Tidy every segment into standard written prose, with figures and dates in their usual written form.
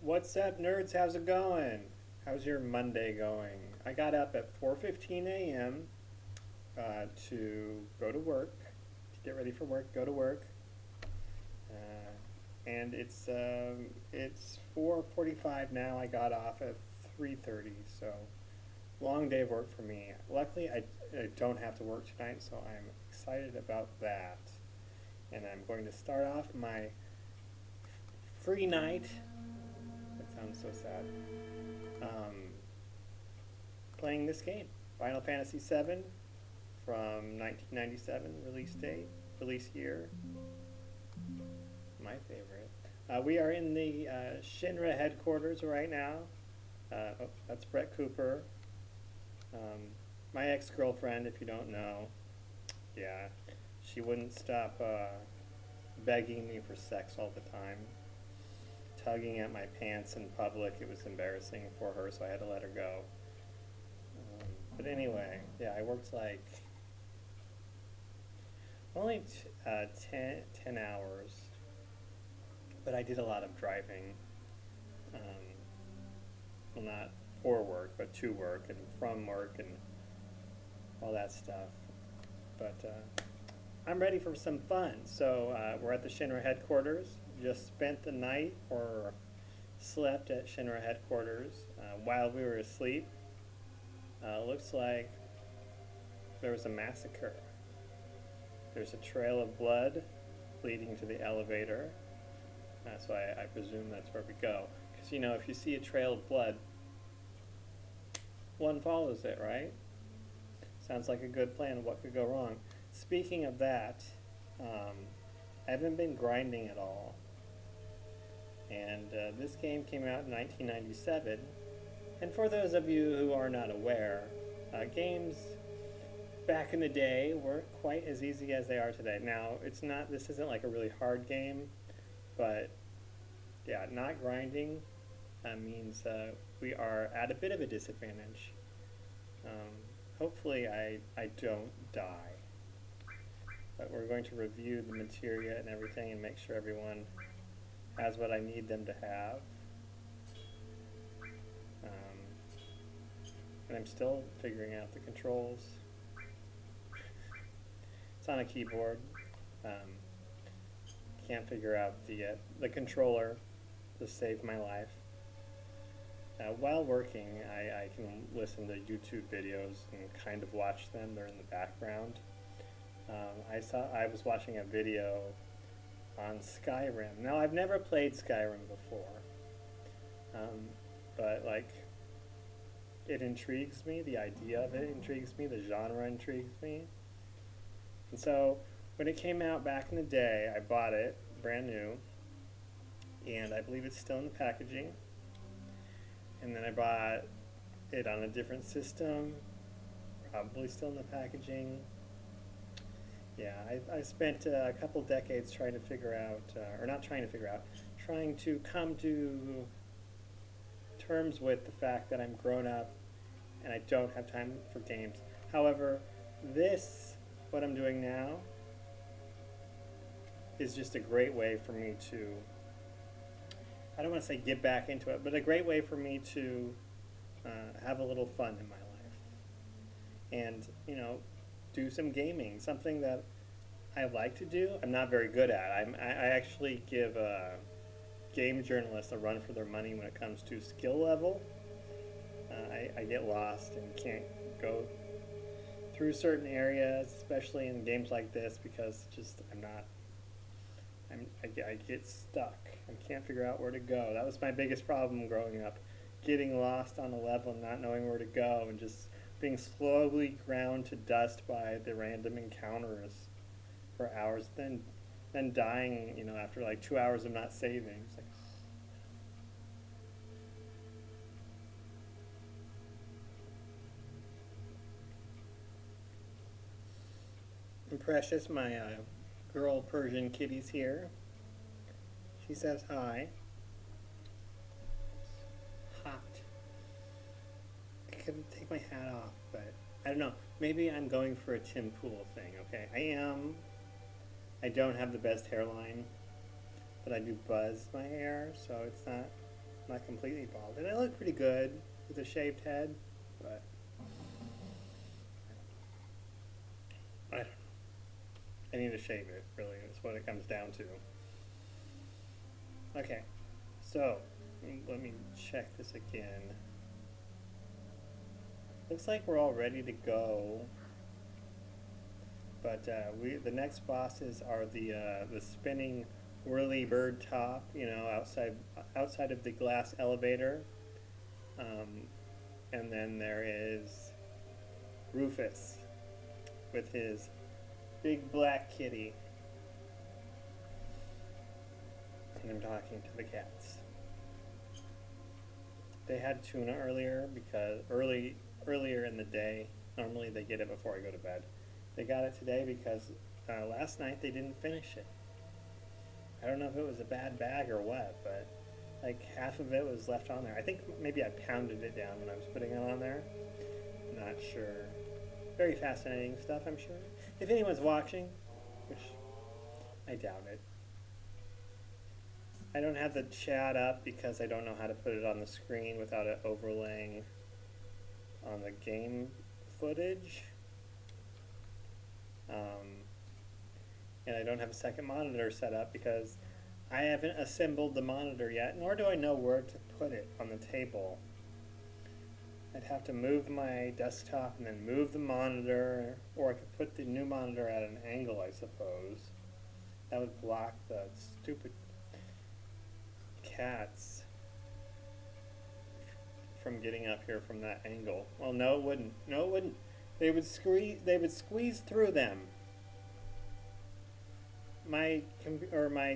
What's up, nerds? How's it going? How's your Monday going? I got up at 4:15 a.m. To go to work, to get ready for work, go to work, and it's 4:45 now. I got off at 3:30, so long day of work for me. Luckily, I don't have to work tonight, so I'm excited about that. And I'm going to start off my free night. That sounds so sad. Um, Playing this game, Final Fantasy VII, from 1997 release date, release year. My favorite. We are in the Shinra headquarters right now. Oh, that's Brett Cooper. My ex-girlfriend, if you don't know. Yeah, she wouldn't stop begging me for sex all the time, tugging at my pants in public. It was embarrassing for her, so I had to let her go. But anyway, yeah, I worked like only 10 hours, but I did a lot of driving. Um, well, not for work, but to work and from work and all that stuff. But I'm ready for some fun. So we're at the Shinra headquarters. Just spent the night or slept at Shinra headquarters. While we were asleep, looks like there was a massacre. There's a trail of blood leading to the elevator. So I presume that's where we go. Because, you know, if you see a trail of blood, one follows it, right? Sounds like a good plan. What could go wrong? Speaking of that, I haven't been grinding at all. And this game came out in 1997. And for those of you who are not aware, games back in the day weren't quite as easy as they are today. Now, this isn't like a really hard game, but yeah, not grinding means we are at a bit of a disadvantage. Hopefully I don't die. But we're going to review the materia and everything and make sure everyone has what I need them to have. And I'm still figuring out the controls. It's on a keyboard. Can't figure out the controller to save my life. While working, I can listen to YouTube videos and kind of watch them. They're in the background. I was watching a video on Skyrim. Now, I've never played Skyrim before, but like, it intrigues me. The idea of it intrigues me. The genre intrigues me. And so, when it came out back in the day, I bought it brand new, and I believe it's still in the packaging. And then I bought it on a different system, probably still in the packaging. Yeah, I spent a couple decades trying to figure out, or not trying to figure out, trying to come to terms with the fact that I'm grown up and I don't have time for games. However, what I'm doing now, is just a great way for me to, I don't want to say get back into it, but a great way for me to have a little fun in my life. And, you know, do some gaming, something that I like to do. I'm not very good at. I actually give game journalists a run for their money when it comes to skill level. I get lost and can't go through certain areas, especially in games like this, because just I get stuck. I can't figure out where to go. That was my biggest problem growing up, getting lost on a level and not knowing where to go and just being slowly ground to dust by the random encounters for hours, then dying, you know, after like 2 hours of not saving. It's like, and Precious, my girl Persian kitty's here. She says hi. Hot. I couldn't take my hat off, but I don't know. Maybe I'm going for a Tim Pool thing, okay? I don't have the best hairline, but I do buzz my hair, so it's not not completely bald. And I look pretty good with a shaved head, but I don't know. I need to shave it, really, is what it comes down to. Okay, so let me check this again. Looks like we're all ready to go, but the next bosses are the spinning whirly bird top, you know, outside of the glass elevator, and then there is Rufus with his big black kitty. And I'm talking to the cats. They had tuna earlier because earlier in the day. Normally they get it before I go to bed. They got it today because last night they didn't finish it. I don't know if it was a bad bag or what, but like half of it was left on there. I think maybe I pounded it down when I was putting it on there. Not sure. Very fascinating stuff, I'm sure. If anyone's watching, which I doubt it. I don't have the chat up because I don't know how to put it on the screen without it overlaying on the game footage. And I don't have a second monitor set up because I haven't assembled the monitor yet, nor do I know where to put it on the table. I'd have to move my desktop and then move the monitor, or I could put the new monitor at an angle, I suppose. That would block the stupid cats from getting up here from that angle. Well, no, it wouldn't. No, it wouldn't. They would squeeze through them. My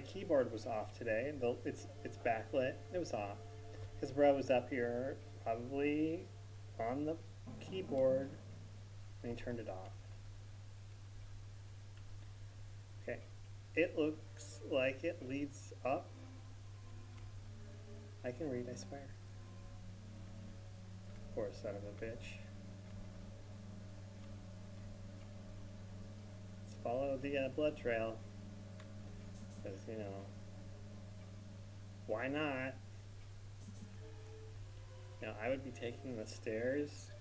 keyboard was off today. It's backlit. It was off because bro was up here probably on the keyboard and he turned it off. Okay, it looks like it leads up. I can read, I swear. Poor son of a bitch. Let's follow the blood trail. Because, you know, why not? You know, I would be taking the stairs.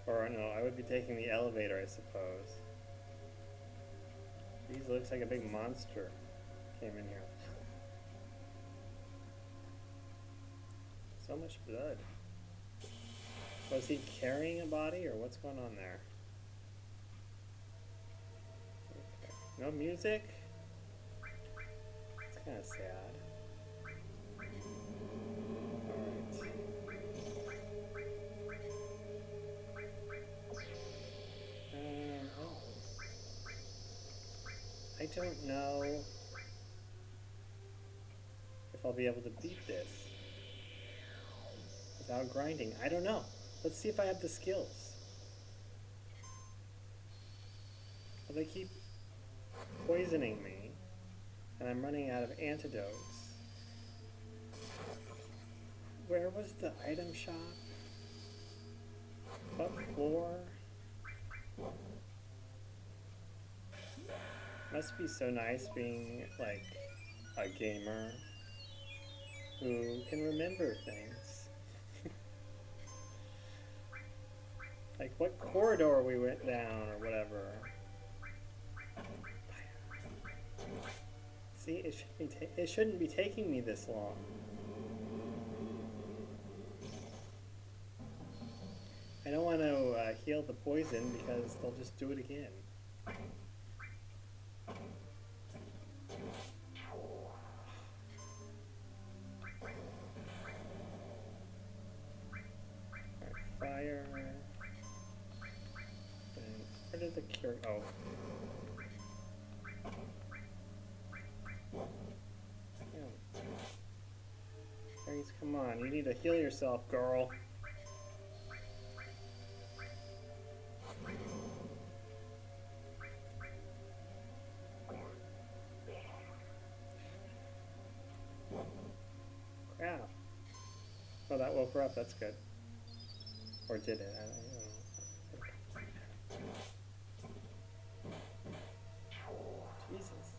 Or, no, I would be taking the elevator, I suppose. Jeez, looks like a big monster came in here. So much blood. Was he carrying a body, or what's going on there? Okay. No music? It's kind of sad. Alright. Oh. I don't know if I'll be able to beat this without grinding. I don't know. Let's see if I have the skills. Well, they keep poisoning me, and I'm running out of antidotes. Where was the item shop? What floor? Must be so nice being like a gamer who can remember things. Like what corridor we went down or whatever. See, it shouldn't be taking me this long. I don't want to heal the poison because they'll just do it again. Fire. And where did the cure? Oh. Aries, come on. You need to heal yourself, girl. Crap. Oh, that woke her up. That's good. Or did it? I don't know. Jesus.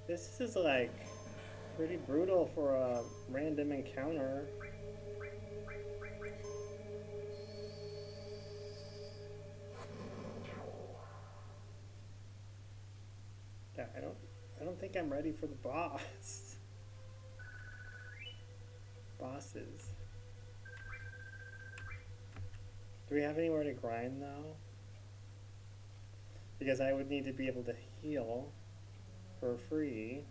This is like Pretty brutal for a random encounter. Yeah, I don't think I'm ready for the boss. Bosses. Do we have anywhere to grind though? Because I would need to be able to heal for free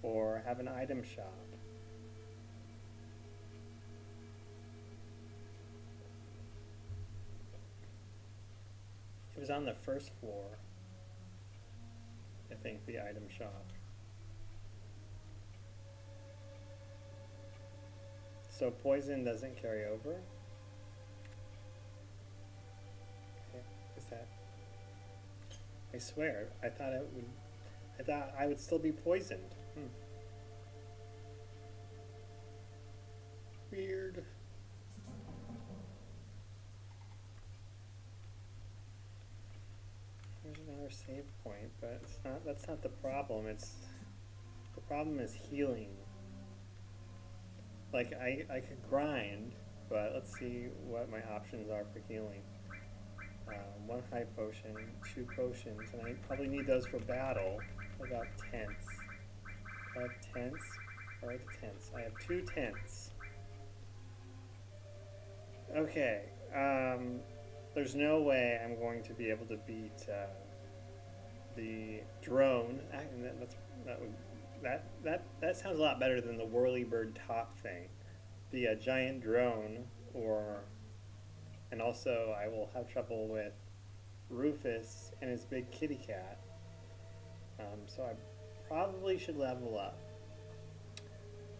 or have an item shop. It was on the first floor, I think, the item shop. So poison doesn't carry over? Okay, is that... I swear, I thought I would still be poisoned. Weird. There's another save point, but it's not. That's not the problem. The problem is healing. Like I could grind, but let's see what my options are for healing. 1 high potion, 2 potions, and I probably need those for battle. What about tents? I have tents. Where are the tents? I have 2 tents. Okay. There's no way I'm going to be able to beat the drone. That sounds a lot better than the whirlybird top thing. The giant drone, and also I will have trouble with Rufus and his big kitty cat. So I probably should level up.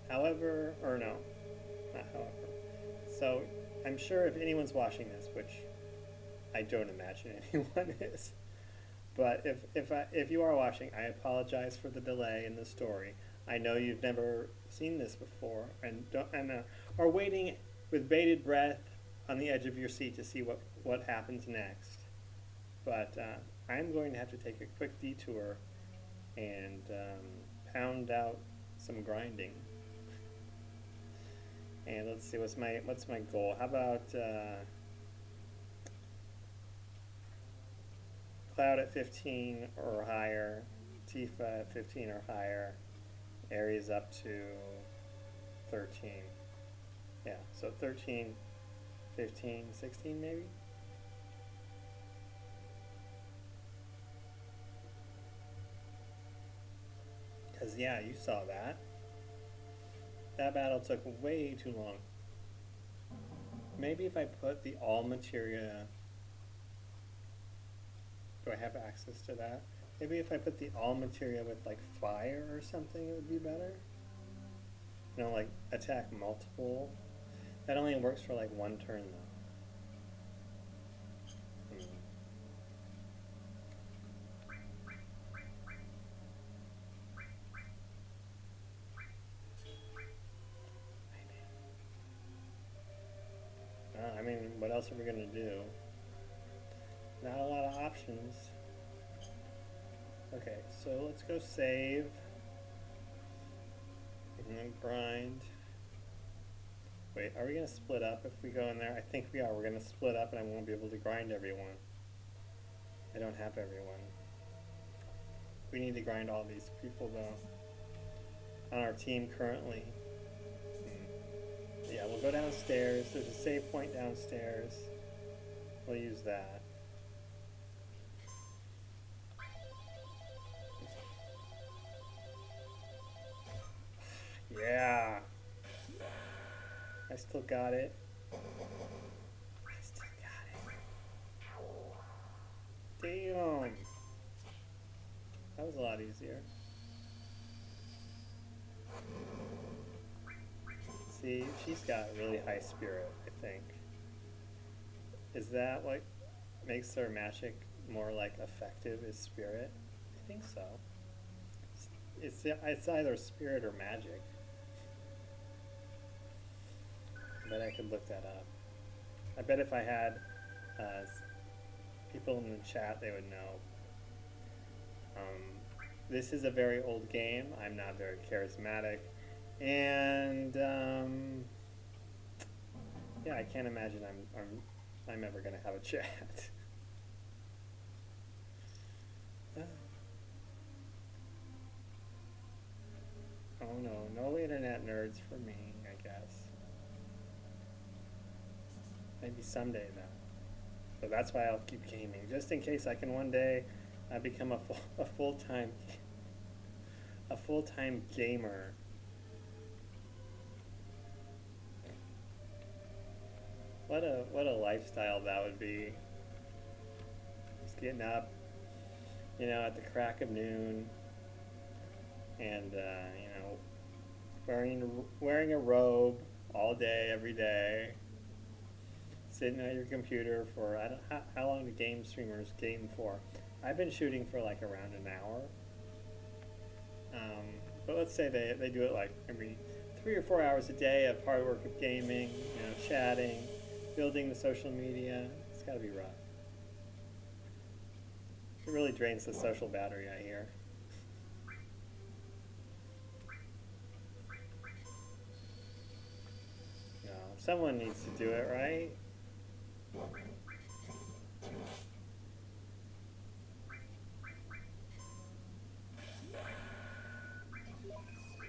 However, or no, not however. So I'm sure if anyone's watching this, which I don't imagine anyone is, but if you are watching, I apologize for the delay in the story. I know you've never seen this before and are waiting with bated breath on the edge of your seat to see what happens next. But I'm going to have to take a quick detour and pound out some grinding. And let's see, what's my goal? How about Cloud at 15 or higher, Tifa at 15 or higher, Ares up to 13. Yeah, so 13, 15, 16 maybe? Because, yeah, you saw that. That battle took way too long. Maybe if I put the all materia... Do I have access to that? Maybe if I put the all materia with like fire or something, it would be better. You know, like attack multiple. That only works for like 1 turn though. I mean, what else are we gonna do? Not a lot of options. Okay, so let's go save. And then grind. Wait, are we going to split up if we go in there? I think we are. We're going to split up and I won't be able to grind everyone. I don't have everyone. We need to grind all these people though. On our team currently. Yeah, we'll go downstairs. There's a save point downstairs. We'll use that. Yeah. I still got it. I still got it. Damn. That was a lot easier. See, she's got really high spirit, I think. Is that what makes her magic more like effective, is spirit? I think so. It's either spirit or magic. I bet I could look that up. I bet if I had people in the chat, they would know. this is a very old game. I'm not very charismatic, and yeah, I can't imagine I'm ever gonna have a chat. Oh no, no internet nerds for me, I guess. Maybe someday though. So that's why I'll keep gaming, just in case I can one day become a full-time gamer. What a lifestyle that would be. Just getting up, at the crack of noon, and wearing a robe all day, every day, sitting at your computer for I don't how long do game streamers game for? I've been shooting for like around an hour. But let's say they do it like every 3 or 4 hours a day of hard work of gaming, chatting, building the social media. It's got to be rough. It really drains the social battery, I hear. No, someone needs to do it, right?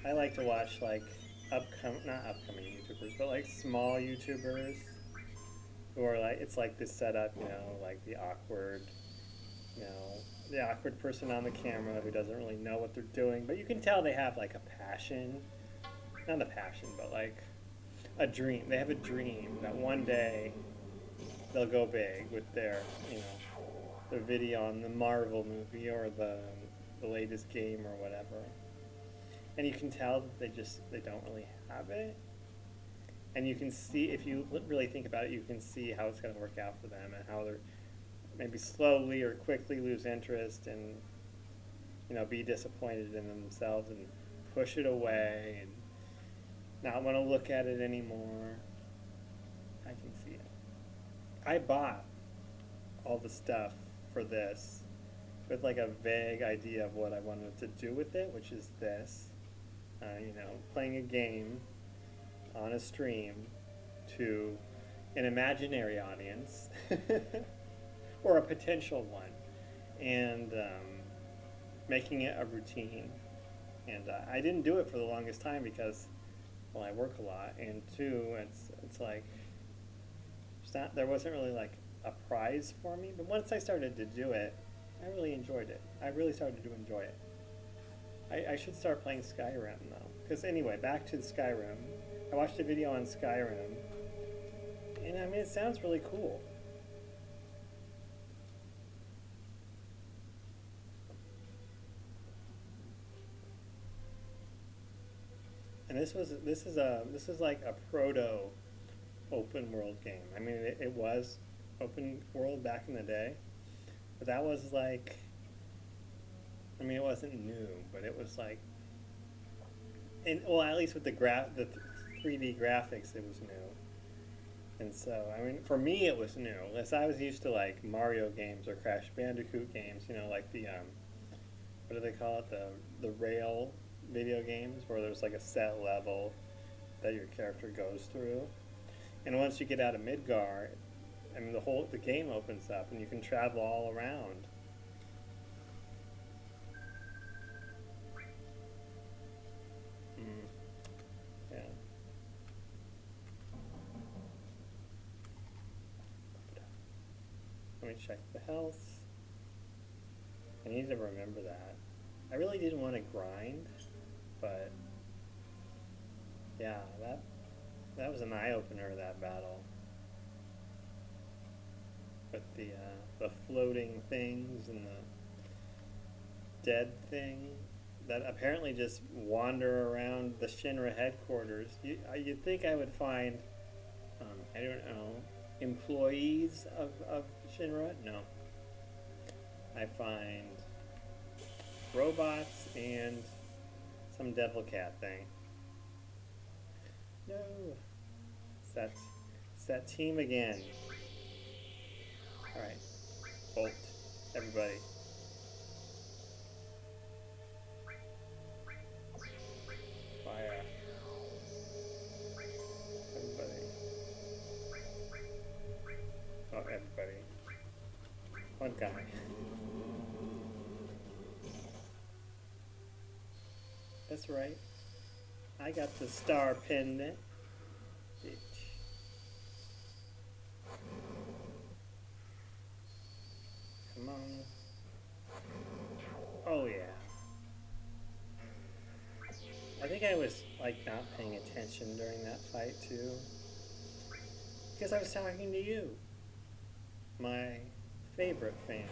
I like to watch like not upcoming YouTubers, but like small YouTubers who are like, it's like this setup, like you know, the awkward person on the camera who doesn't really know what they're doing, but you can tell they have like a passion, not a passion, but like a dream. They have a dream that one day they'll go big with their video on the Marvel movie or the latest game or whatever. And you can tell that they don't really have it. And you can see, if you really think about it, you can see how it's going to work out for them and how they're maybe slowly or quickly lose interest and be disappointed in themselves and push it away and not want to look at it anymore. I can see it. I bought all the stuff for this with like a vague idea of what I wanted to do with it, which is this. Playing a game on a stream to an imaginary audience or a potential one, and making it a routine. And I didn't do it for the longest time because, well, I work a lot, and two, it's like there wasn't really like a prize for me. But once I started to do it, I really enjoyed it. I really started to enjoy it. I should start playing Skyrim though, because anyway, back to Skyrim. I watched a video on Skyrim, and I mean, it sounds really cool. And this is like a proto open world game. I mean, it was open world back in the day, but that was like, I mean, it wasn't new, but it was like, and well, at least with the 3D graphics, it was new. And so, I mean, for me, it was new. As I was used to like Mario games or Crash Bandicoot games, like the what do they call it? The rail video games where there's like a set level that your character goes through. And once you get out of Midgar, I mean, the game opens up and you can travel all around. Yeah. Let me check the health. I need to remember that. I really didn't want to grind, but yeah, that was an eye-opener, that battle. With the floating things and the dead thing that apparently just wander around the Shinra headquarters. You'd think I would find, I don't know, employees of Shinra? No. I find robots and some devil cat thing. No. It's that team again. Alright. Bolt. Everybody. guy. That's right. I got the star pendant. Bitch. Come on. Oh yeah. I think I was like not paying attention during that fight too. Because I was talking to you. My favorite fan.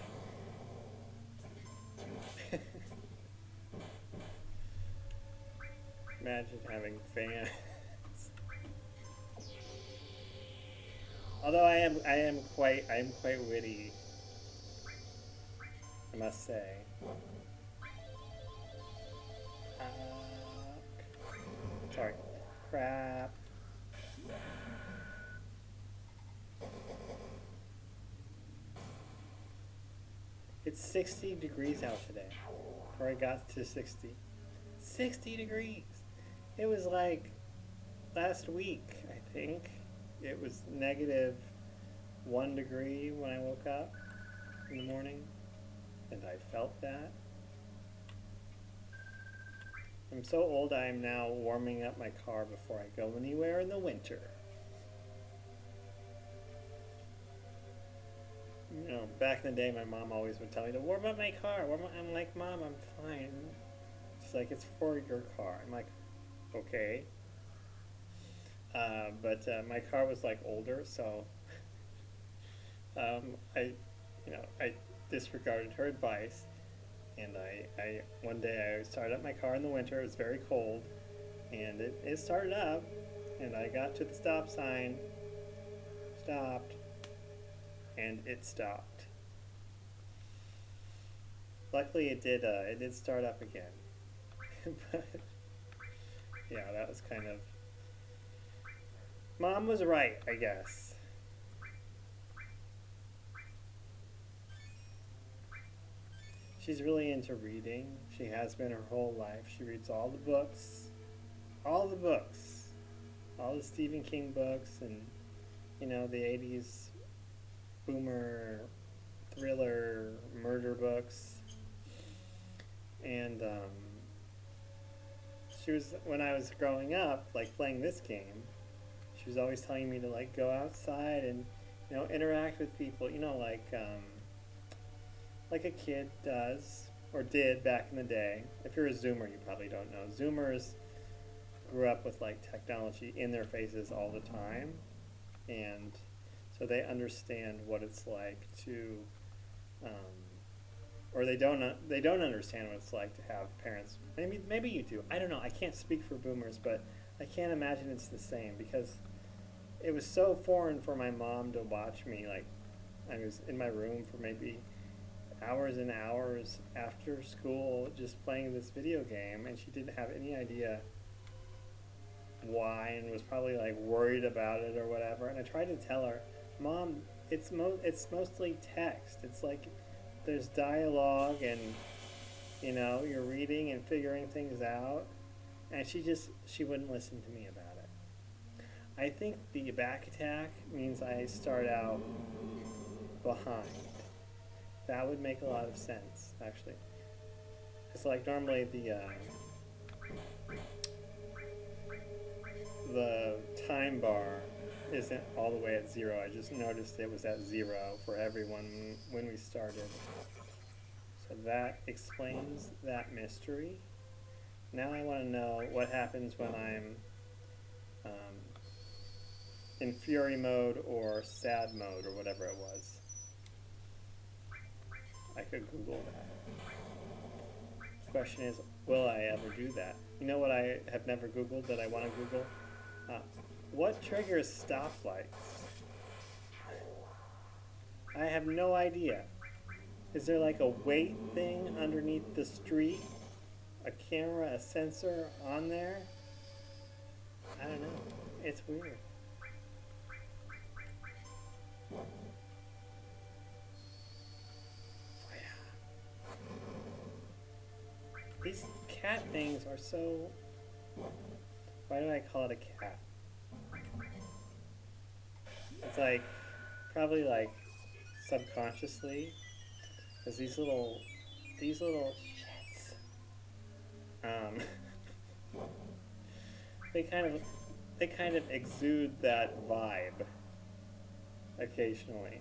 Imagine having fans. Although I am quite witty, I must say. Sorry, crap. It's 60 degrees out today, or I got to 60. 60 degrees. It was like last week, I think. It was -1 degree when I woke up in the morning, and I felt that. I'm so old I am now warming up my car before I go anywhere in the winter. You know, back in the day my mom always would tell me to warm up my car. I'm like, Mom, I'm fine. She's like, it's for your car. I'm like, okay. But my car was like older, so I disregarded her advice, and I one day I started up my car in the winter. It was very cold, and it started up, and I got to the stop sign, stopped, and it stopped. Luckily, it did start up again. But yeah, that was kind of. Mom was right, I guess. She's really into reading. She has been her whole life. She reads all the books. All the books. All the Stephen King books and, the 80s boomer thriller murder books. And she was, when I was growing up, like playing this game, she was always telling me to like go outside and, interact with people, like a kid does, or did back in the day. If you're a Zoomer, you probably don't know. Zoomers grew up with like technology in their faces all the time, and so they understand what it's like to, or they don't understand what it's like to have parents. Maybe you do. I don't know. I can't speak for boomers, but I can't imagine it's the same, because it was so foreign for my mom to watch me. Like, I was in my room for maybe hours and hours after school just playing this video game, and she didn't have any idea why, and was probably like worried about it or whatever. And I tried to tell her, Mom, it's mostly text. It's like there's dialogue, and you're reading and figuring things out. And she wouldn't listen to me about it. I think the back attack means I start out behind. That would make a lot of sense, actually. It's like normally the time bar isn't all the way at 0. I just noticed it was at 0 for everyone when we started. So that explains that mystery. Now I want to know what happens when I'm in fury mode or sad mode or whatever it was. I could Google that. The question is, will I ever do that? You know what I have never Googled that I want to Google? What triggers stoplights? I have no idea. Is there like a weight thing underneath the street? A camera, a sensor on there? I don't know. It's weird. These cat things are so... Why do I call it a cat? It's like, probably like subconsciously Because these little shits, um, they kind of exude that vibe occasionally.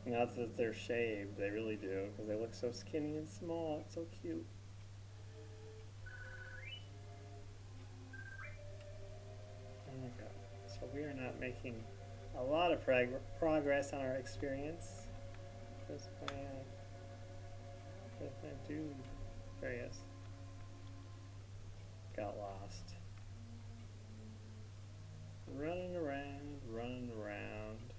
Not that they're shaved, they really do, because they look so skinny and small. It's so cute. Oh my god. So we are not making a lot of progress on our experience. Where's my dude? There he is. Got lost. Running around, running around.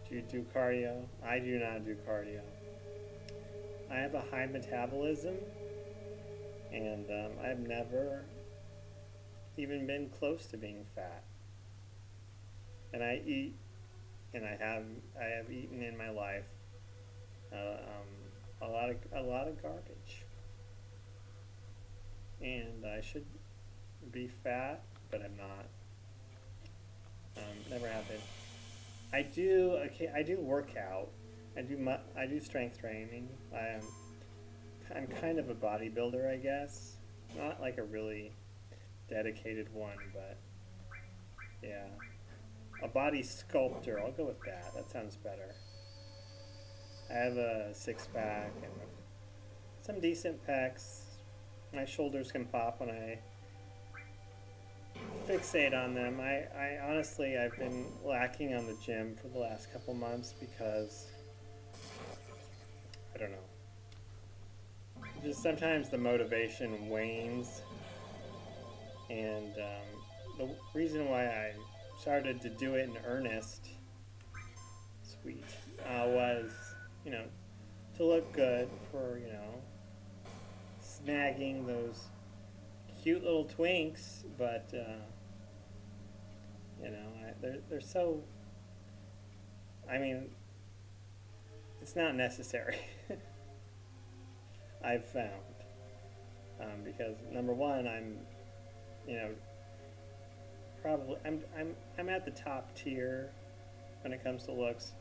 Do you do cardio? I do not do cardio. I have a high metabolism, and I've never even been close to being fat. And I eat, and I have eaten in my life a lot of garbage, and I should be fat, but I'm not. Never have been. I do work out. I do strength training. I'm kind of a bodybuilder, I guess. Not like a really dedicated one, but yeah. A body sculptor, I'll go with that. That sounds better. I have a six-pack and some decent pecs. My shoulders can pop when I fixate on them. I honestly, I've been lacking on the gym for the last couple months because, I don't know. Just sometimes the motivation wanes, and the reason why I started to do it in earnest, was, to look good for, snagging those cute little twinks, but, they're so, it's not necessary, I've found, because number one, I'm at the top tier when it comes to looks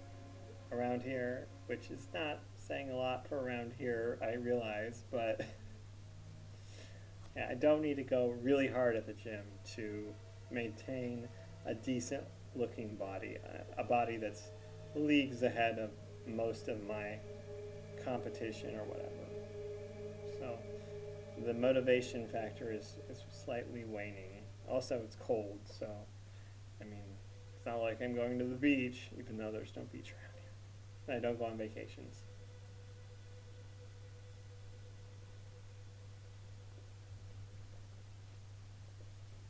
around here, which is not saying a lot for around here, I realize, but yeah, I don't need to go really hard at the gym to maintain a decent looking body, a body that's leagues ahead of most of my competition or whatever. So the motivation factor is slightly waning. Also, it's cold, so it's not like I'm going to the beach, even though there's no beach around here. I don't go on vacations.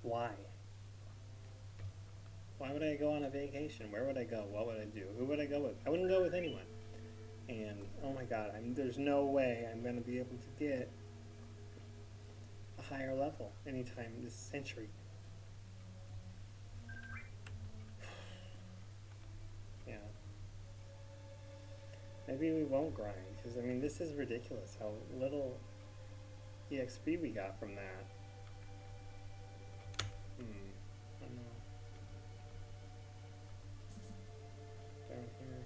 Why? Why would I go on a vacation? Where would I go? What would I do? Who would I go with? I wouldn't go with anyone. And oh my god, there's no way I'm going to be able to get a higher level anytime this century. Yeah. Maybe we won't grind, because this is ridiculous how little EXP we got from that. I don't know. Down here.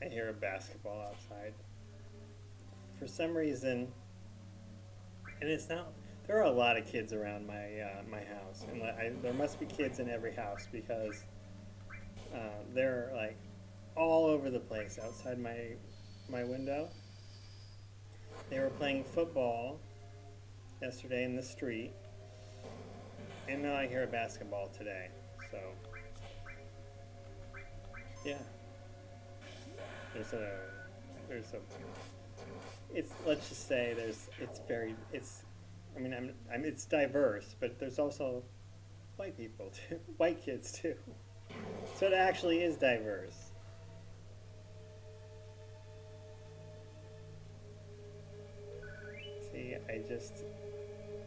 I hear a basketball outside. For some reason, and it's not. There are a lot of kids around my house, and there must be kids in every house because they're like all over the place outside my window. They were playing football yesterday in the street, and now I hear a basketball today. So yeah, let's just say it's diverse, but there's also white people too, white kids too. So it actually is diverse. See,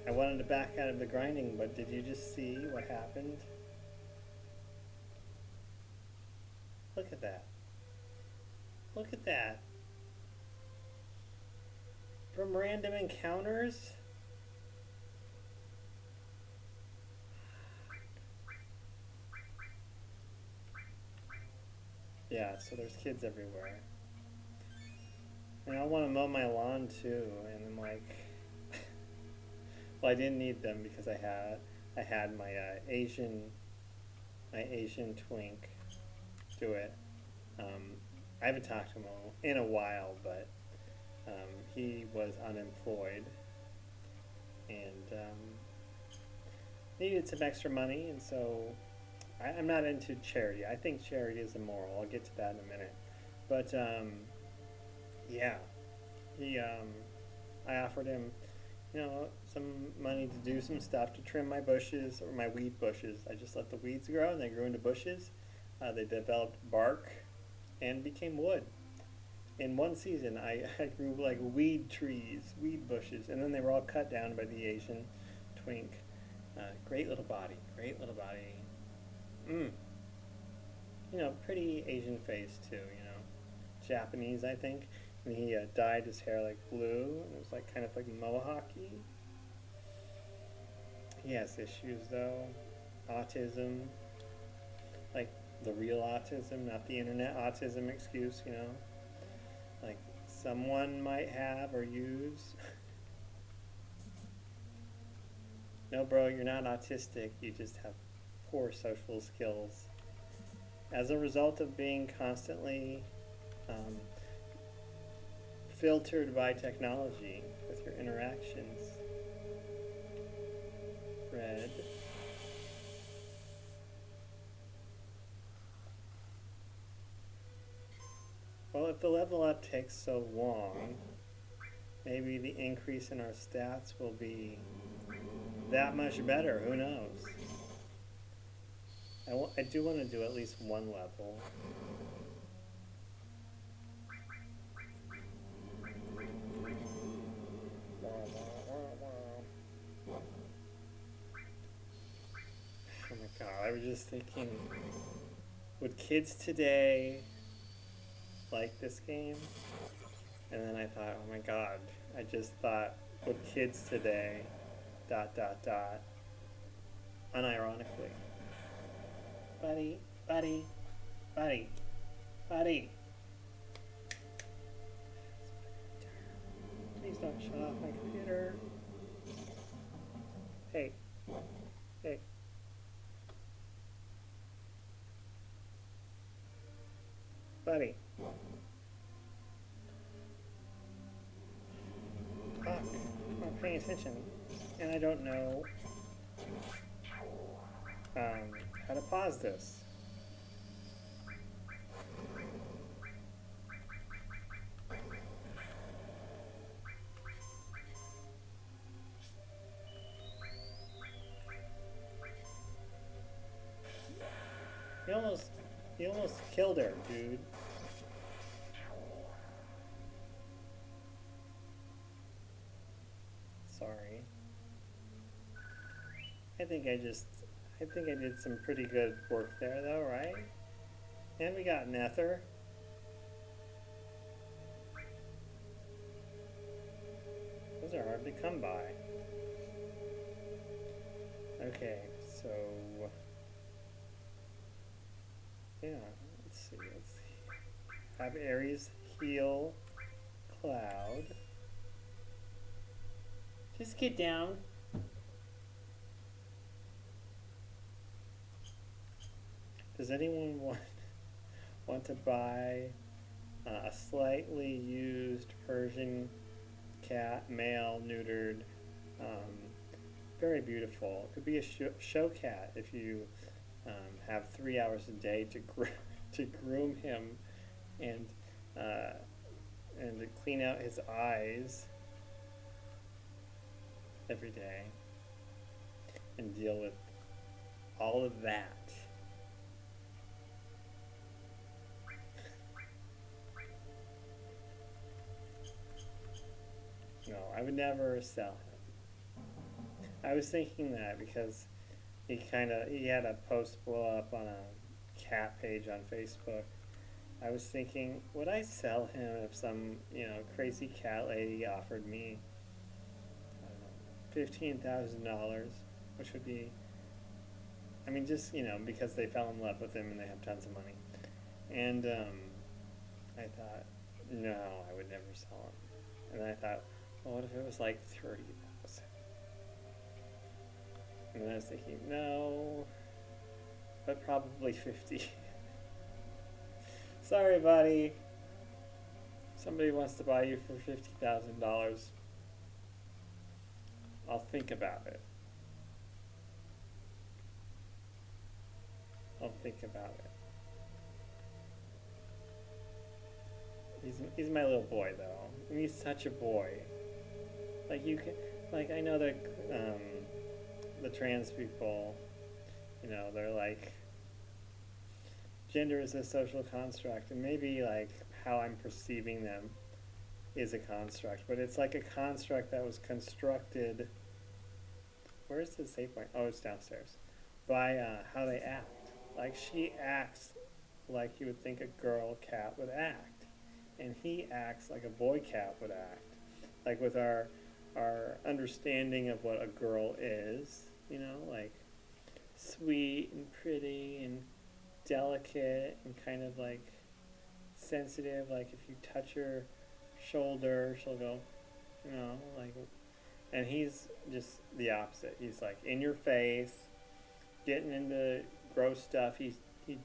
I wanted to back out of the grinding, but did you just see what happened? Look at that. Look at that. From random encounters? Yeah, so there's kids everywhere. And I want to mow my lawn too, and I'm like, well, I didn't need them because I had my Asian twink do it. Um, I haven't talked to him in a while, but he was unemployed and needed some extra money, and so I'm not into charity. I think charity is immoral. I'll get to that in a minute. But yeah, he I offered him, some money to do some stuff to trim my bushes or my weed bushes. I just let the weeds grow and they grew into bushes. They developed bark and became wood. In one season, I grew like weed trees, weed bushes, and then they were all cut down by the Asian twink. Great little body, great little body. Mm. Pretty Asian face too, Japanese, I think. And he dyed his hair like blue, and it was like kind of like mohawky. He has issues though, autism, like the real autism, not the internet autism excuse, like someone might have or use. No, bro, you're not autistic, you just have poor social skills. As a result of being constantly filtered by technology with your interactions. Red. Well, if the level up takes so long, maybe the increase in our stats will be that much better. Who knows? I do want to do at least one level. Oh my god, I was just thinking, would kids today like this game? And then I thought, oh my god, I just thought, would kids today, ... unironically. Buddy, buddy, buddy, buddy. Please don't shut off my computer. Hey, hey. Buddy. Fuck, I'm not paying attention. And I don't know how to pause this. You almost killed her, dude. Sorry. I think I did some pretty good work there though, right? And we got Nether. Those are hard to come by. Okay, so yeah, let's see. Have Ares heal Cloud. Just get down. Does anyone want to buy a slightly used Persian cat, male, neutered, very beautiful? It could be a show cat if you have 3 hours a day to groom him and to clean out his eyes every day and deal with all of that. No, I would never sell him. I was thinking that because he had a post blow up on a cat page on Facebook, I was thinking, would I sell him if some, crazy cat lady offered me, I don't know, $15,000, which would be, I mean, just, because they fell in love with him and they have tons of money. And I thought, no, I would never sell him. And then I thought, well, what if it was like 30,000? And then I was thinking, no, but probably 50. Sorry, buddy. Somebody wants to buy you for $50,000. I'll think about it. I'll think about it. He's my little boy, though. And he's such a boy. Like I know that the trans people, they're like, gender is a social construct, and maybe like how I'm perceiving them is a construct, but it's like a construct that was constructed. Where's the save point? Oh, it's downstairs. By how they act. Like she acts like you would think a girl cat would act, and he acts like a boy cat would act. Like with our understanding of what a girl is, like sweet and pretty and delicate and kind of like sensitive. Like if you touch her shoulder, she'll go, like. And he's just the opposite. He's like in your face, getting into gross stuff. He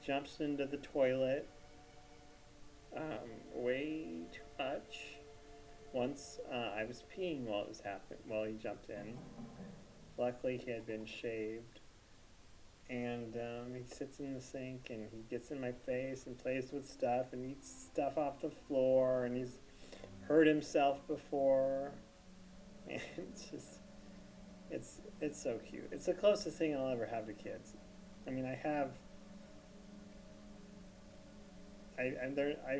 jumps into the toilet way too much. Once I was peeing while it was happening, while he jumped in. Luckily, he had been shaved. And he sits in the sink and he gets in my face and plays with stuff and eats stuff off the floor, and he's hurt himself before. And it's so cute. It's the closest thing I'll ever have to kids. I mean, I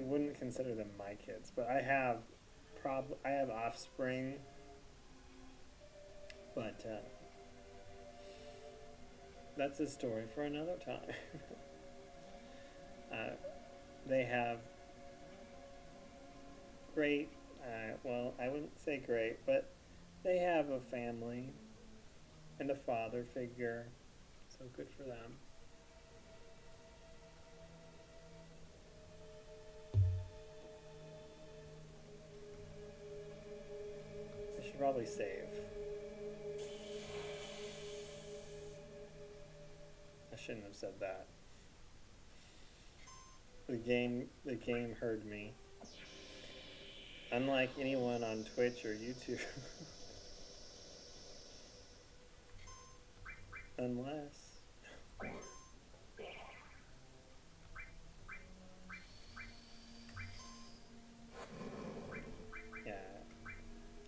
wouldn't consider them my kids, but I have offspring, but that's a story for another time. They have great, well, I wouldn't say great, but they have a family and a father figure, so good for them. I should probably save. I shouldn't have said that. The game heard me. Unlike anyone on Twitch or YouTube. Unless. Yeah.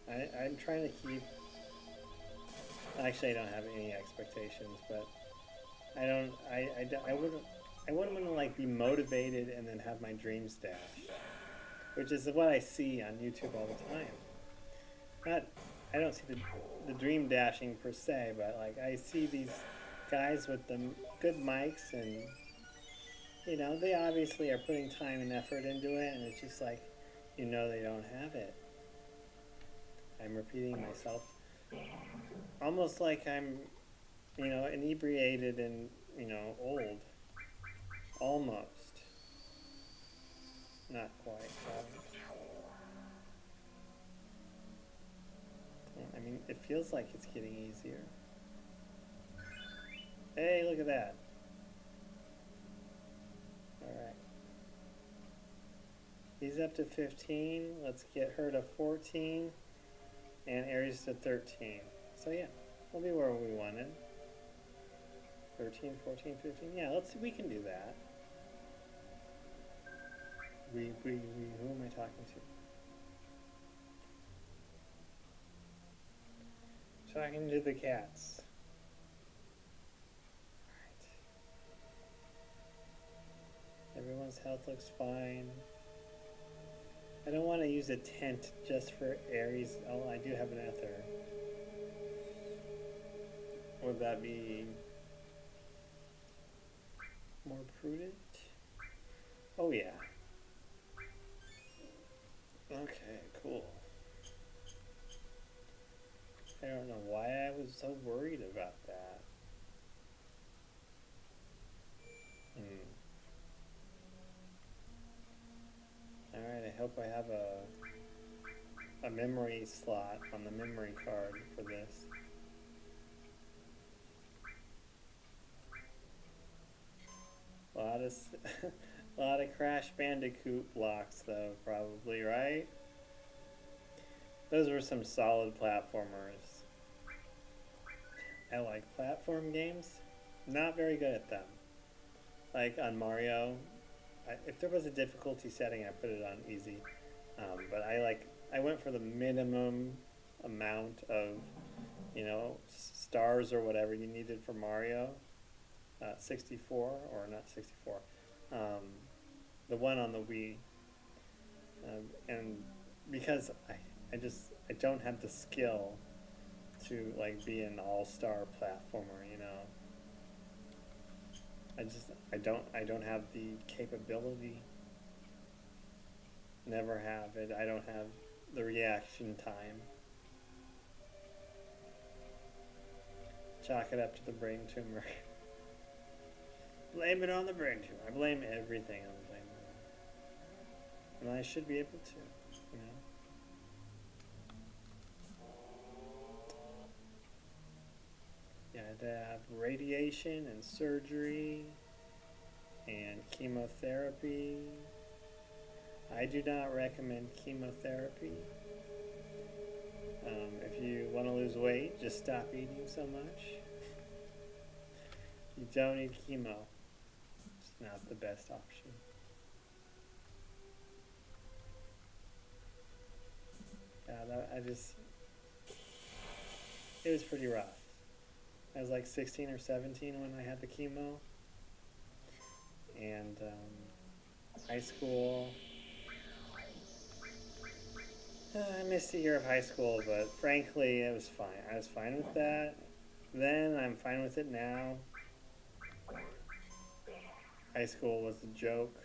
I'm trying to keep. Actually, I don't have any expectations, but I wouldn't want to like be motivated and then have my dreams dashed, which is what I see on YouTube all the time. I don't see the dream dashing per se, but like I see these guys with the good mics, and they obviously are putting time and effort into it, and it's just like they don't have it. I'm repeating myself, almost like I'm inebriated and old, almost, not quite. I mean, it feels like it's getting easier. Hey, look at that. Alright. He's up to 15. Let's get her to 14. And Aries to 13. So yeah, we'll be where we wanted. 13, 14, 15. Yeah, we can do that. Who am I talking to? Talking to the cats. Alright. Everyone's health looks fine. I don't want to use a tent just for Aries. Oh, I do have an ether. Would that be more prudent? Oh yeah. Okay, cool. I don't know why I was so worried about that. Hmm. Alright, I hope I have a memory slot on the memory card for this. A lot of, a lot of Crash Bandicoot blocks though, probably, right? Those were some solid platformers. I like platform games. Not very good at them. Like on Mario, if there was a difficulty setting, I put it on easy. But I went for the minimum amount of, stars or whatever you needed for Mario. 64 or not 64. Um, the one on the Wii. And because I don't have the skill to like be an all-star platformer. I don't have the capability. Never have it. I don't have the reaction time. Chalk it up to the brain tumor. Blame it on the brain tumor. I blame everything on the brain tumor. And I should be able to. Yeah, I had to have radiation and surgery and chemotherapy. I do not recommend chemotherapy. If you want to lose weight, just stop eating so much. You don't need chemo. It's not the best option. Yeah, it was pretty rough. I was like 16 or 17 when I had the chemo. And high school, I missed a year of high school, but frankly, it was fine. I was fine with that. Then I'm fine with it now. High school was a joke.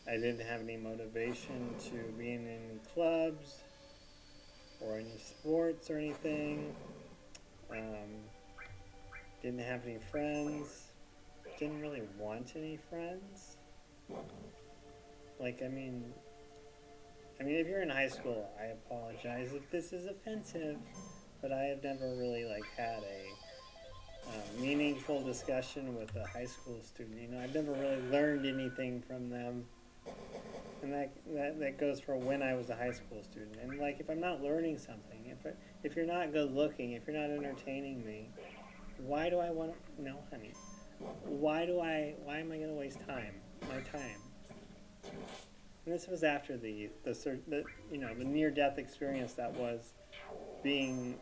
I didn't have any motivation to be in any clubs or any sports or anything. Didn't have any friends. Didn't really want any friends. If you're in high school, I apologize if this is offensive, but I have never really had a meaningful discussion with a high school student. I've never really learned anything from them, and that goes for when I was a high school student. And if I'm not learning something, if you're not good looking, if you're not entertaining me, why do I want to? No, honey. Why am I going to waste my time? And this was after the near death experience that was being,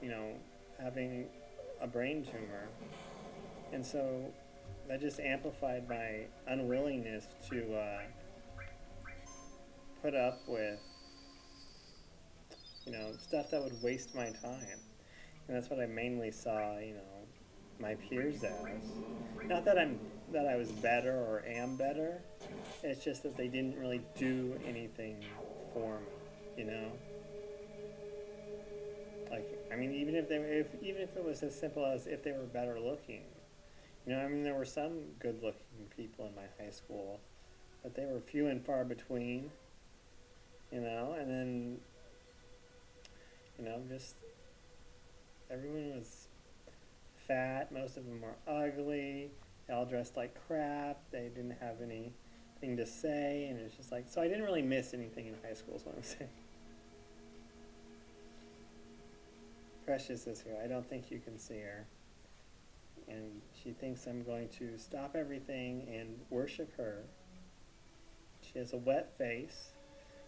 having a brain tumor. And so that just amplified my unwillingness to put up with, stuff that would waste my time. And that's what I mainly saw, my peers as. Not that I was better or am better. It's just that they didn't really do anything for me, even if it was as simple as if they were better looking. There were some good-looking people in my high school, but they were few and far between. And then, just everyone was fat. Most of them were ugly. They all dressed like crap. They didn't have anything to say, and it's just so I didn't really miss anything in high school is what I'm saying. Precious is here. I don't think you can see her. And she thinks I'm going to stop everything and worship her. She has a wet face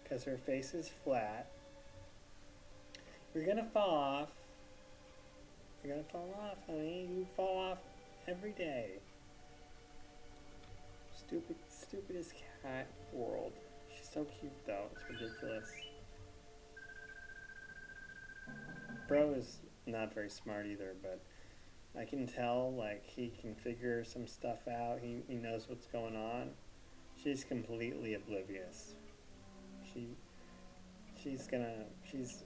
because her face is flat. You're going to fall off. You're going to fall off, honey. You fall off every day. Stupidest cat world. She's so cute though. It's ridiculous. Bro is not very smart either, but I can tell he can figure some stuff out. He knows what's going on. She's completely oblivious.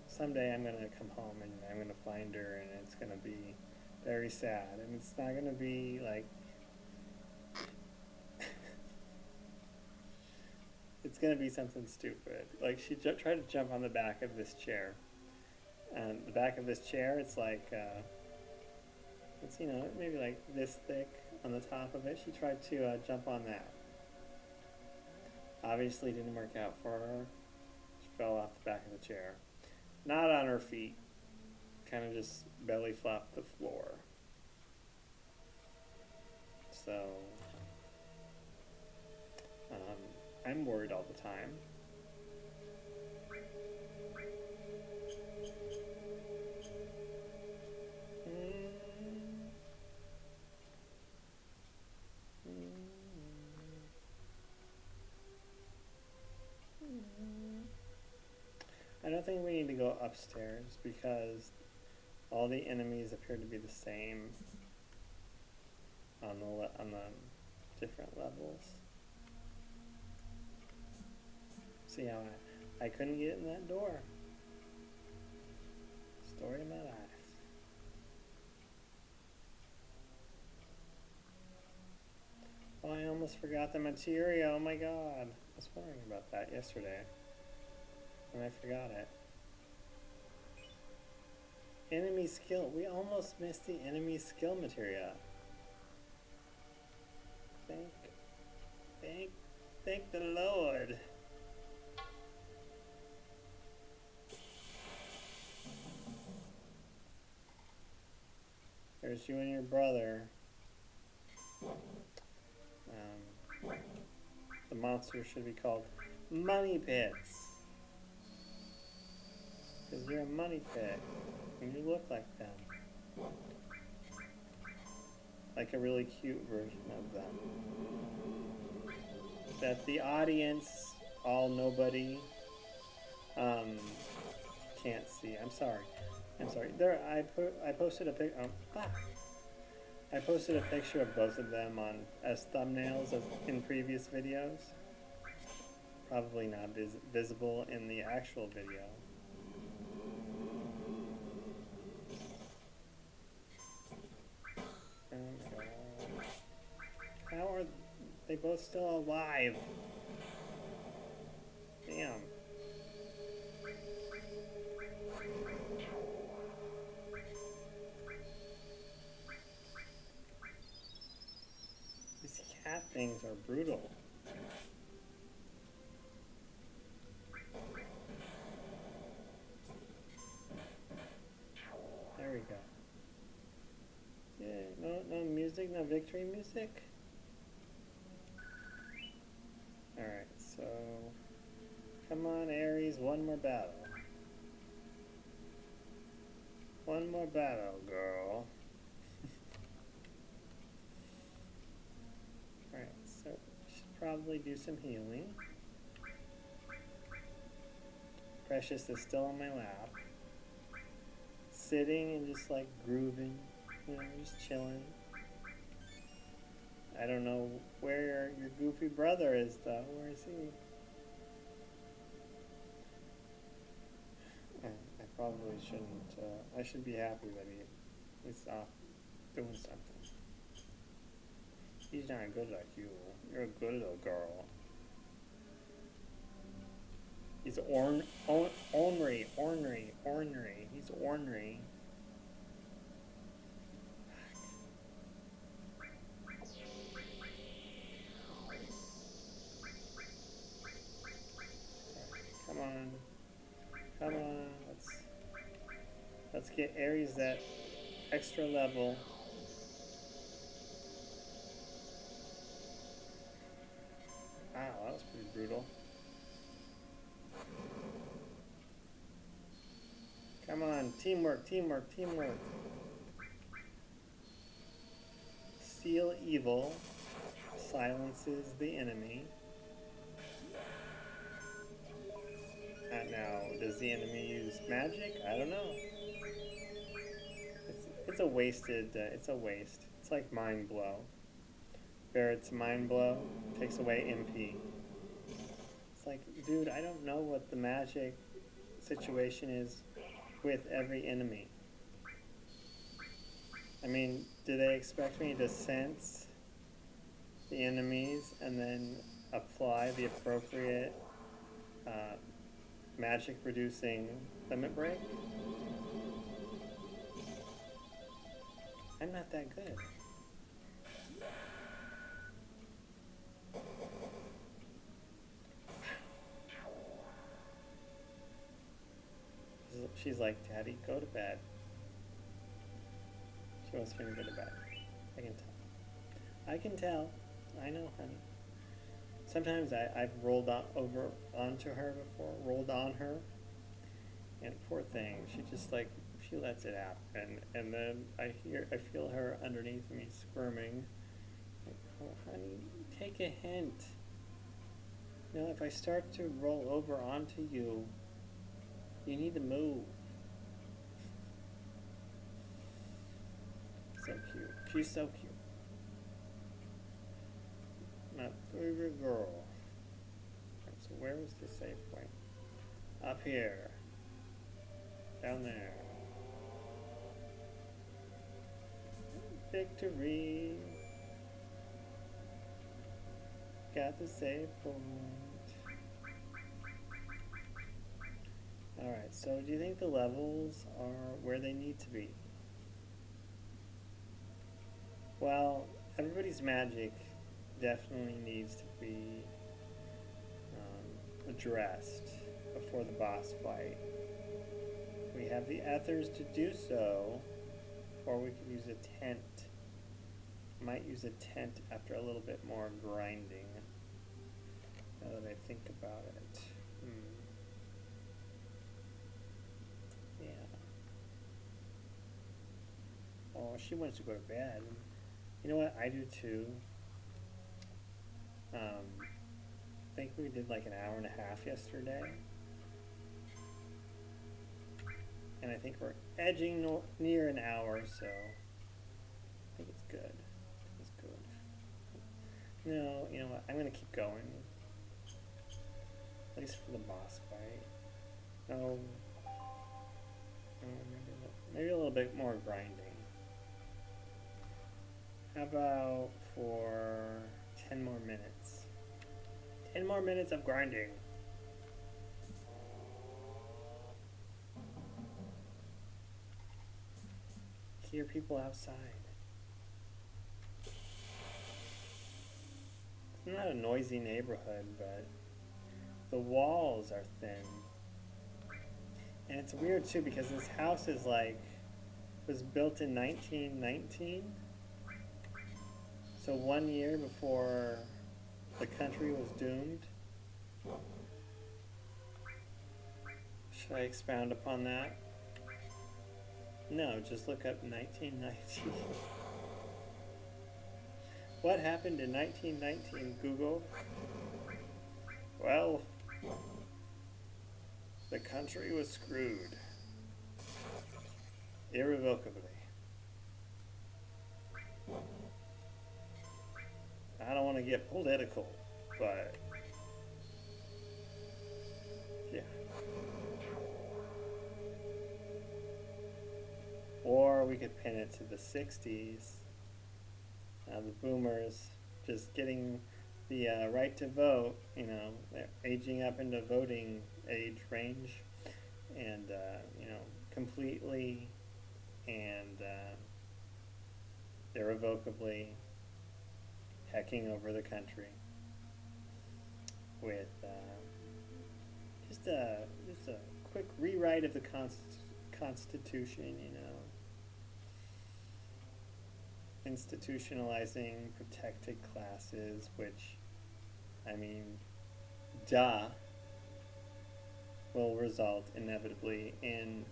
someday I'm gonna come home and I'm gonna find her and it's gonna be very sad, and it's not gonna be like, it's gonna be something stupid. Like she tried to jump on the back of this chair, and the back of this chair, it's like, it's, you know, maybe like this thick on the top of it. She tried to jump on that. Obviously didn't work out for her. She fell off the back of the chair. Not on her feet. Kind of just belly flopped the floor. So, I'm worried all the time. I don't think we need to go upstairs because all the enemies appear to be the same on the different levels. See how I couldn't get in that door. Story of my life. Oh, I almost forgot the materia. Oh my god. I was wondering about that yesterday. And I forgot it. Enemy skill. We almost missed the enemy skill materia. Thank the Lord. There's you and your brother. The monster should be called Money Pits. Because you're a money pit. And you look like them. Like a really cute version of them. That the audience, all nobody, can't see. I'm sorry. There, I posted a I posted a picture of both of them on as thumbnails in previous videos. Probably not visible in the actual video. Oh my god. How are they both still alive? Damn. These cat things are brutal. There we go. Yeah, no music, no victory music. Alright, so come on, Ares, one more battle. One more battle, girl. Alright, so we should probably do some healing. Precious is still on my lap. Sitting and just like grooving, you know, just chilling. I don't know where your goofy brother is though. Where is he? I probably shouldn't, I should be happy that he's off doing something. He's not good like you. You're a good little girl. He's ornery. He's ornery. Come on. Let's get Ares that extra level. Wow, that was pretty brutal. Come on, teamwork. Seal evil silences the enemy. Now, does the enemy use magic? I don't know. It's a wasted, it's a waste. It's like Mind Blow. Barrett's Mind Blow takes away MP. It's like, dude, I don't know what the magic situation is with every enemy. I mean, do they expect me to sense the enemies and then apply the appropriate magic reducing limit break? I'm not that good. She's like, Daddy, go to bed. She wants me to go to bed. I can tell. I can tell. I know, honey. Sometimes I've rolled over onto her before, rolled on her, and poor thing, she just like, she lets it happen, and then I feel her underneath me squirming. Like, oh, honey, take a hint. You know, if I start to roll over onto you, you need to move. So cute. She's so cute. My favorite girl. Right, so where was the save point? Up here. Down there. Victory. Got the save point. Alright, so do you think the levels are where they need to be? Well, everybody's magic definitely needs to be addressed before the boss fight. We have the ethers to do so, or we could use a tent. Might use a tent after a little bit more grinding, now that I think about it. Yeah. Oh, she wants to go to bed. You know what? I do too. I think we did like an hour and a half yesterday. And I think we're edging near an hour, so I think it's good. It's good. No, you know what? I'm going to keep going. At least for the boss fight. No. Maybe a little bit more grinding. How about for 10 more minutes? 10 more minutes of grinding. Hear people outside. It's not a noisy neighborhood, but the walls are thin. And it's weird too because this house is like, was built in 1919. So 1 year before the country was doomed. Should I expound upon that? No, just look up 1919. What happened in 1919, Google? Well, the country was screwed. Irrevocably. I don't want to get political, but yeah. Or we could pin it to the 60s. The boomers just getting the right to vote, you know, they're aging up into voting age range, and, you know, completely and irrevocably hecking over the country with just a quick rewrite of the Constitution, you know, institutionalizing protected classes, which, I mean, duh, will result inevitably in,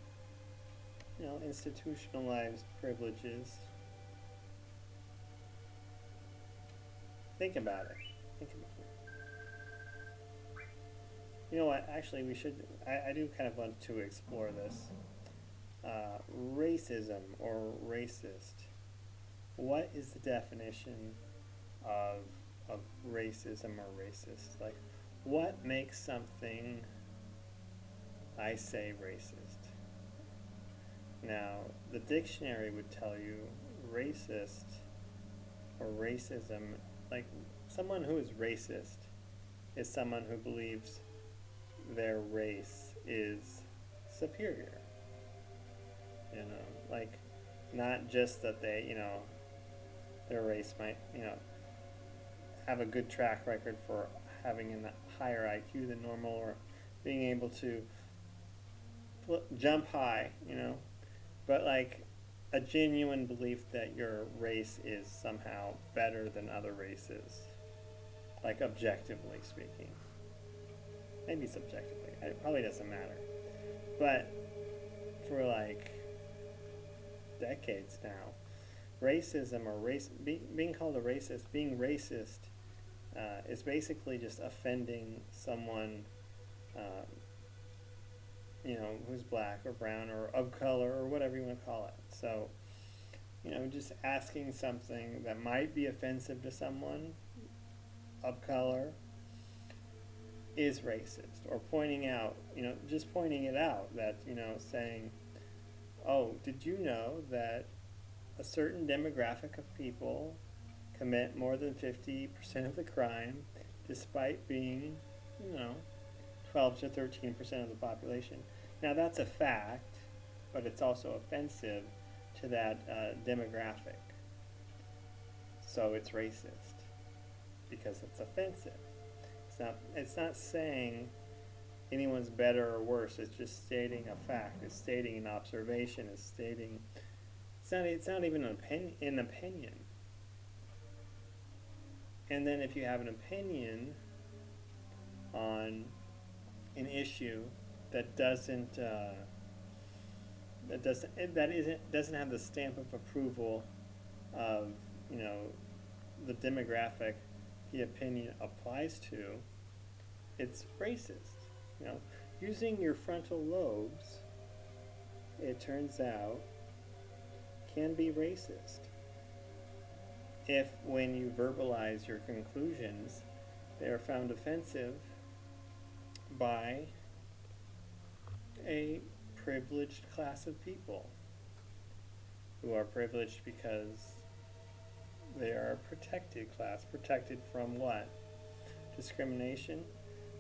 you know, institutionalized privileges. Think about it. Think about it. You know what? Actually, we should. I do kind of want to explore this. Racism or racist. What is the definition of racism or racist? Like, what makes something I say racist. Now, the dictionary would tell you racist or racism, like someone who is racist is someone who believes their race is superior. Like not just that they, their race might, have a good track record for having a higher IQ than normal or being able to jump high, but like a genuine belief that your race is somehow better than other races, like objectively speaking. Maybe subjectively, it probably doesn't matter. But for like decades now, racism or being called a racist, being racist, is basically just offending someone, who's black or brown or of color or whatever you want to call it. So, just asking something that might be offensive to someone of color is racist, or pointing out, just pointing it out that, saying, oh, did you know that a certain demographic of people commit more than 50% of the crime despite being, 12 to 13% of the population. Now that's a fact, but it's also offensive to that demographic. So it's racist because it's offensive. It's not saying anyone's better or worse. It's just stating a fact. It's stating an observation. It's stating. It's not even an opinion. And then if you have an opinion on an issue that doesn't have the stamp of approval of the demographic the opinion applies to, it's racist. Using your frontal lobes, it turns out, can be racist if when you verbalize your conclusions they are found offensive by a privileged class of people who are privileged because they are a protected class. Protected from what? Discrimination.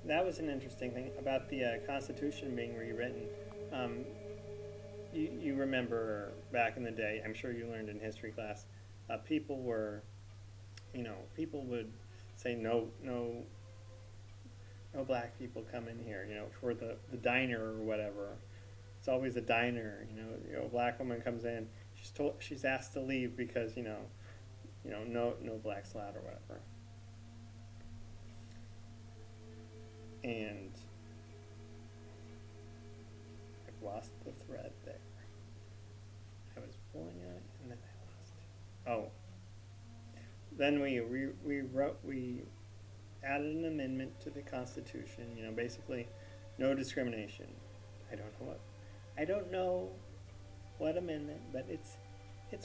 That was an interesting thing about the Constitution being rewritten. You remember back in the day, I'm sure you learned in history class, people would say no black people come in here, for the diner or whatever. It's always a diner, a black woman comes in, she's asked to leave because, no blacks allowed or whatever. And I've lost the thread there. I was pulling on it and then I lost it. Oh. Then we added an amendment to the Constitution, basically no discrimination. I don't know what amendment, but it's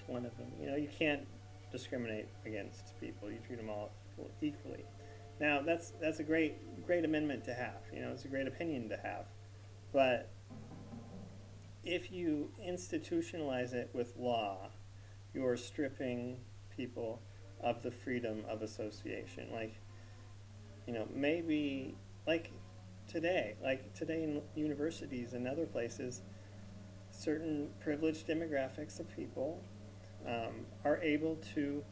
one of them. You can't discriminate against people. You treat them all equally. Now that's a great amendment to have. It's a great opinion to have. But if you institutionalize it with law, you are stripping people of the freedom of association. Maybe like today in universities and other places, certain privileged demographics of people are able to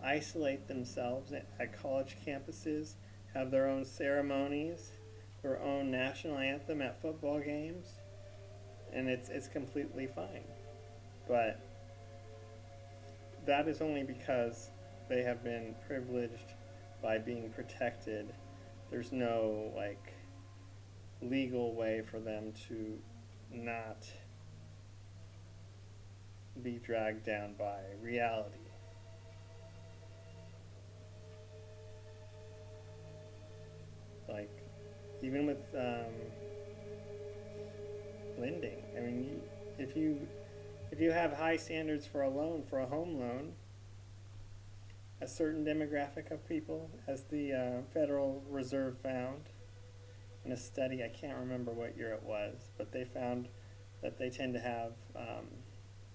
isolate themselves at college campuses, have their own ceremonies, their own national anthem at football games, and it's completely fine. But that is only because they have been privileged by being protected. There's no legal way for them to not be dragged down by reality. Even with lending, if you have high standards for a loan, for a home loan, a certain demographic of people, as the Federal Reserve found, in a study, I can't remember what year it was, but they found that they tend to have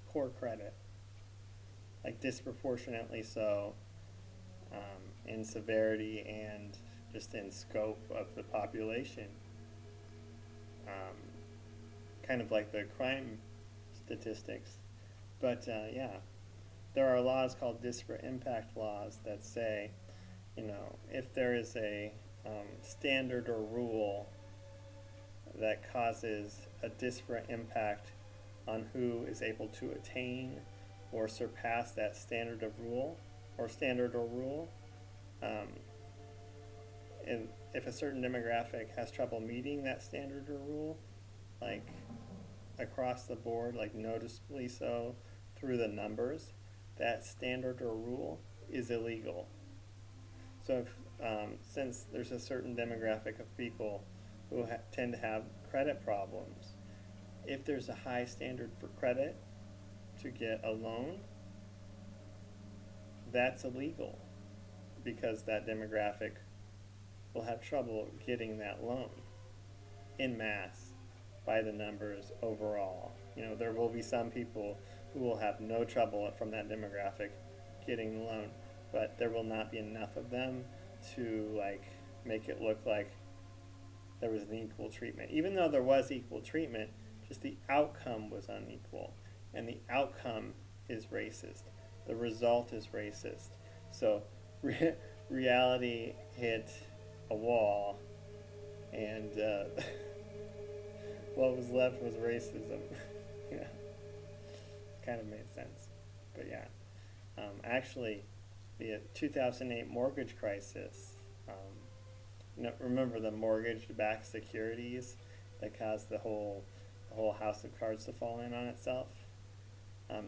poor credit, like disproportionately so, in severity and just in scope of the population. Kind of like the crime statistics. But yeah, there are laws called disparate impact laws that say, if there is a standard or rule that causes a disparate impact on who is able to attain or surpass that standard or rule, and if a certain demographic has trouble meeting that standard or rule, like across the board, like noticeably so through the numbers, that standard or rule is illegal. So if, since there's a certain demographic of people who tend to have credit problems, if there's a high standard for credit to get a loan, that's illegal because that demographic will have trouble getting that loan in mass by the numbers overall. There will be some people who will have no trouble from that demographic getting the loan, but there will not be enough of them to make it look like there was an equal treatment. Even though there was equal treatment, just the outcome was unequal, and the outcome is racist. The result is racist. So reality hit a wall, and what was left was racism. Yeah, kind of made sense. But yeah, actually, the 2008 mortgage crisis. Remember the mortgage-backed securities that caused the whole house of cards to fall in on itself?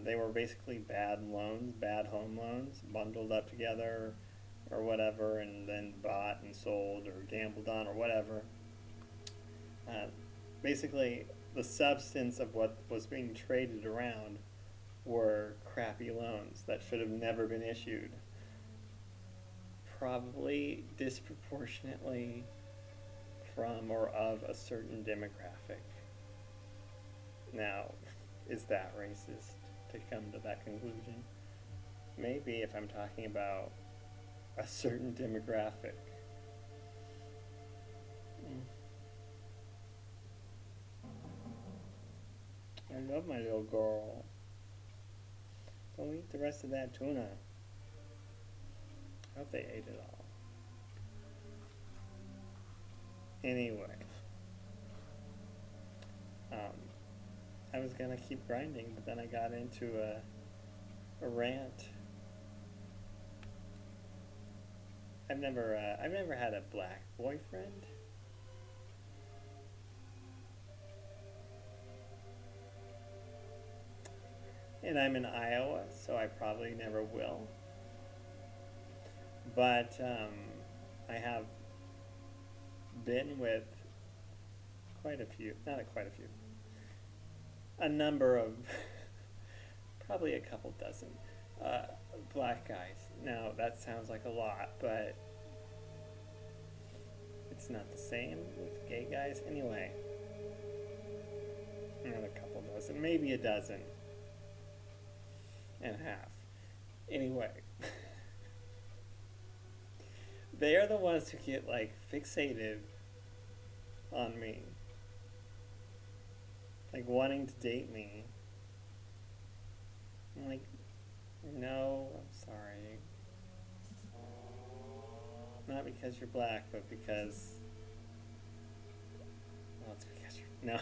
They were basically bad loans, bad home loans, bundled up together or whatever, and then bought and sold or gambled on or whatever. Basically, the substance of what was being traded around were crappy loans that should have never been issued. Probably disproportionately from or of a certain demographic. Now, is that racist to come to that conclusion? Maybe if I'm talking about a certain demographic. I love my little girl. Don't eat the rest of that tuna. I hope they ate it all. Anyway, I was gonna keep grinding, but then I got into a rant. I've never had a black boyfriend. And I'm in Iowa, so I probably never will. But I have been with a number of, probably a couple dozen black guys. Now, that sounds like a lot, but it's not the same with gay guys. Anyway, not a couple dozen, maybe a dozen and a half. Anyway, they are the ones who get fixated on me, wanting to date me. I'm like, no, I'm sorry. Not because you're black, but because, well, it's because you're, no.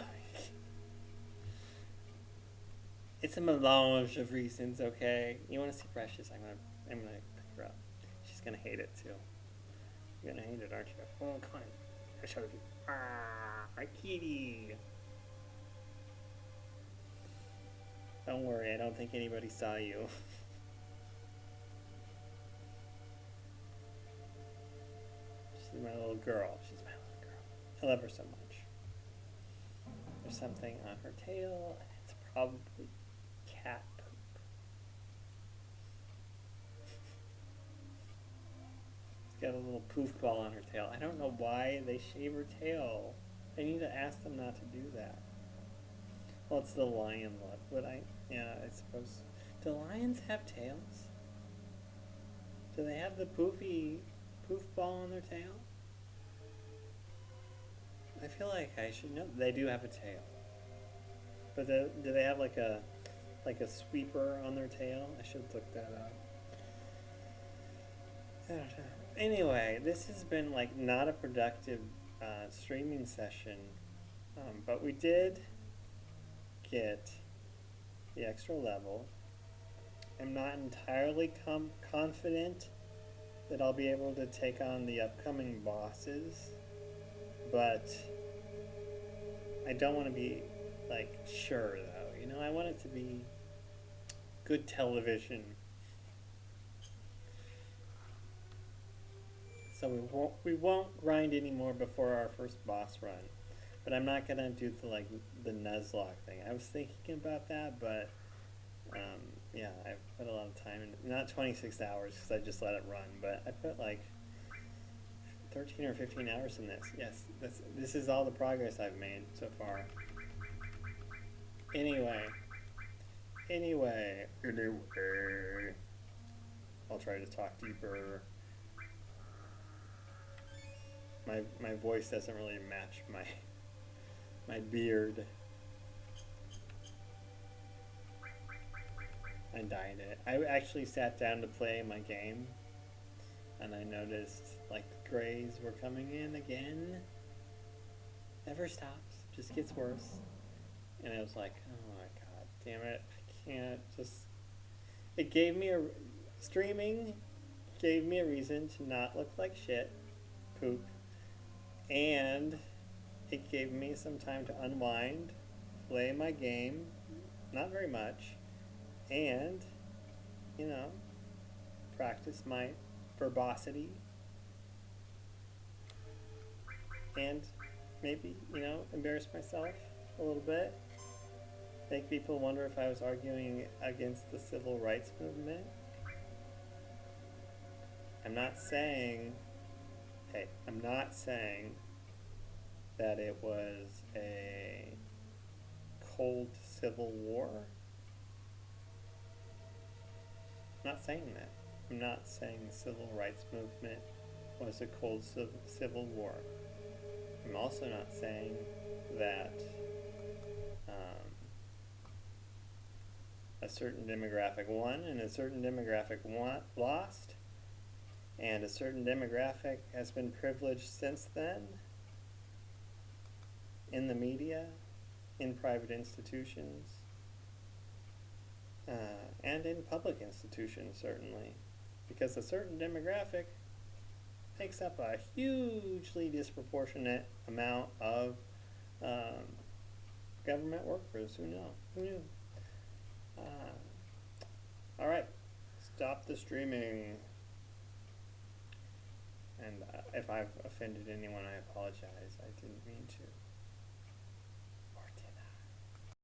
It's a melange of reasons, okay? You want to see Precious? I'm gonna pick her up. She's gonna hate it too. You're gonna hate it, aren't you? Oh, come on. I showed you. My kitty. Don't worry, I don't think anybody saw you. She's my little girl. She's my little girl. I love her so much. There's something on her tail, and it's probably cat poop. It's got a little poof ball on her tail. I don't know why they shave her tail. I need to ask them not to do that. Well, it's the lion look, but I suppose. Do lions have tails? Do they have the poofy poof ball on their tail? I feel like I should know. They do have a tail. But do they have like a sweeper on their tail? I should look that up. I don't know. Anyway, this has been like not a productive streaming session, but we did get the extra level. I'm not entirely confident that I'll be able to take on the upcoming bosses, but I don't want to be like sure though. You know, I want it to be good television. So we won't grind anymore before our first boss run. But I'm not gonna do the Nuzlocke thing. I was thinking about that, but yeah, I've put a lot of time in. Not 26 hours because I just let it run, but I put like 13 or 15 hours in this. Yes, this is all the progress I've made so far. Anyway, I'll try to talk deeper. My voice doesn't really match my beard. I dyed it. I actually sat down to play my game, and I noticed like the grays were coming in again. Never stops, just gets worse. And I was like, oh my god, damn it, I can't just. It gave me streaming gave me a reason to not look like shit, poop, and it gave me some time to unwind, play my game, not very much, and, you know, practice my verbosity, and maybe, you know, embarrass myself a little bit, make people wonder if I was arguing against the civil rights movement. I'm not saying that it was a cold civil war. I'm not saying that. I'm not saying the civil rights movement was a cold civil war. I'm also not saying that a certain demographic won and a certain demographic lost, and a certain demographic has been privileged since then in the media, in private institutions, and in public institutions, certainly, because a certain demographic makes up a hugely disproportionate amount of government workers. Who knew? All right, stop the streaming. And if I've offended anyone, I apologize. I didn't mean to.